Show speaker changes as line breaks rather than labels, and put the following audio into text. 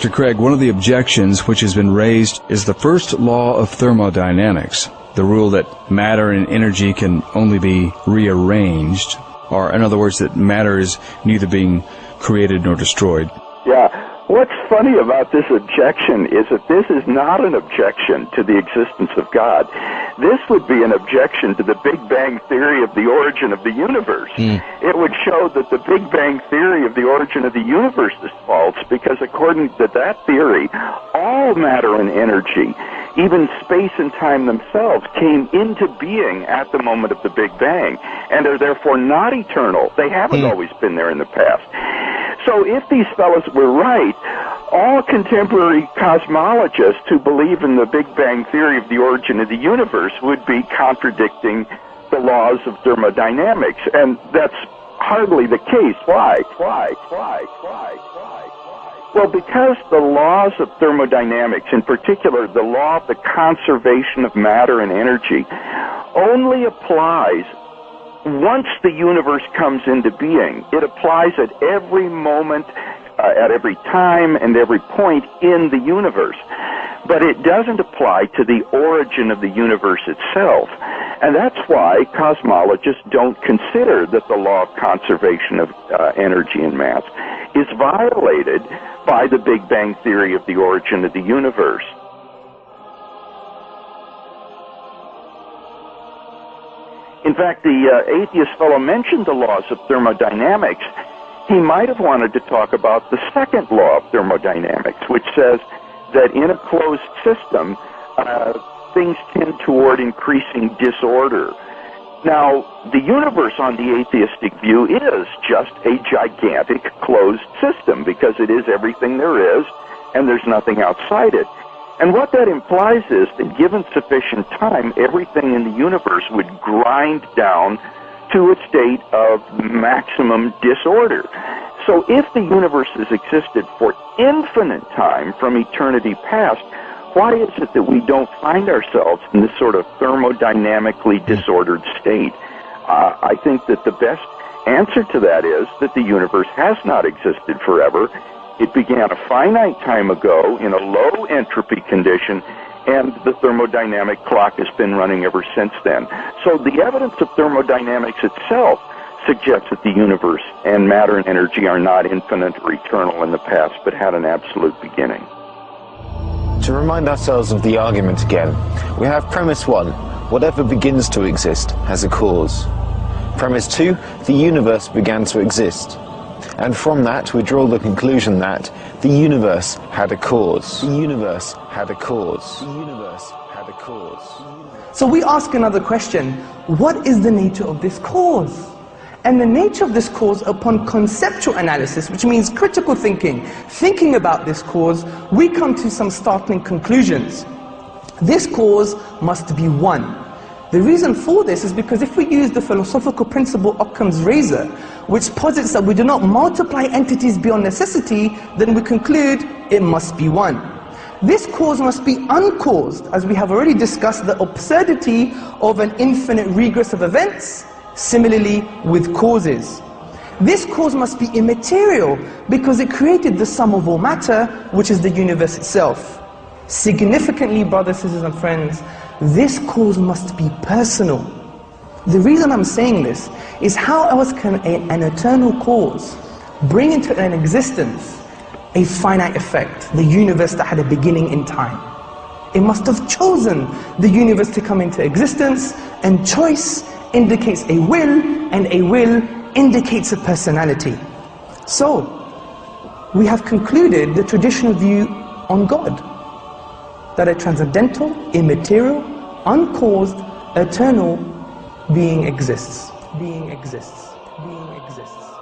Dr. Craig, one of the objections which has been raised is the first law of thermodynamics, the rule that matter and energy can only be rearranged, or in other words, that matter is neither being created nor destroyed.
Yeah. What's funny about this objection is that this is not an objection to the existence of God. This would be an objection to the Big Bang theory of the origin of the universe. It would show that the Big Bang theory of the origin of the universe is false, because according to that theory, all matter and energy, even space and time themselves, came into being at the moment of the Big Bang, and are therefore not eternal. They haven't always been there in the past. So if these fellows were right, all contemporary cosmologists who believe in the Big Bang theory of the origin of the universe would be contradicting the laws of thermodynamics, and that's hardly the case. Why? Well, because the laws of thermodynamics, in particular the law of the conservation of matter and energy, only applies once the universe comes into being. It applies at every moment, at every time, and every point in the universe. But it doesn't apply to the origin of the universe itself. And that's why cosmologists don't consider that the law of conservation of energy and mass is violated by the Big Bang theory of the origin of the universe. In fact, the atheist fellow mentioned the laws of thermodynamics. He might have wanted to talk about the second law of thermodynamics, which says that in a closed system, things tend toward increasing disorder. Now, the universe on the atheistic view is just a gigantic closed system, because it is everything there is, and there's nothing outside it. And what that implies is that given sufficient time, everything in the universe would grind down to a state of maximum disorder. So if the universe has existed for infinite time from eternity past, why is it that we don't find ourselves in this sort of thermodynamically disordered state? I think that the best answer to that is that the universe has not existed forever. It began a finite time ago in a low entropy condition, and the thermodynamic clock has been running ever since then. So the evidence of thermodynamics itself suggests that the universe and matter and energy are not infinite or eternal in the past, but had an absolute beginning.
To remind ourselves of the argument again, we have premise 1, whatever begins to exist has a cause. Premise 2, the universe began to exist. And from that we draw the conclusion that the universe had a cause. The universe had a cause. The universe had a cause.
So we ask another question, what is the nature of this cause? And the nature of this cause, upon conceptual analysis, which means critical thinking about this cause, we come to some startling conclusions. This cause must be one. The reason for this is because if we use the philosophical principle Occam's razor, which posits that we do not multiply entities beyond necessity, then we conclude it must be one. This cause must be uncaused, as we have already discussed the absurdity of an infinite regress of events, similarly with causes. This cause must be immaterial, because it created the sum of all matter, which is the universe itself. Significantly, brothers, sisters and friends, this cause must be personal. The reason I'm saying this is, how else can an eternal cause bring into an existence a finite effect, the universe that had a beginning in time? It must have chosen the universe to come into existence, and choice indicates a will, and a will indicates a personality. So, we have concluded the traditional view on God, that a transcendental, immaterial, uncaused, eternal being exists. Being exists. Being exists.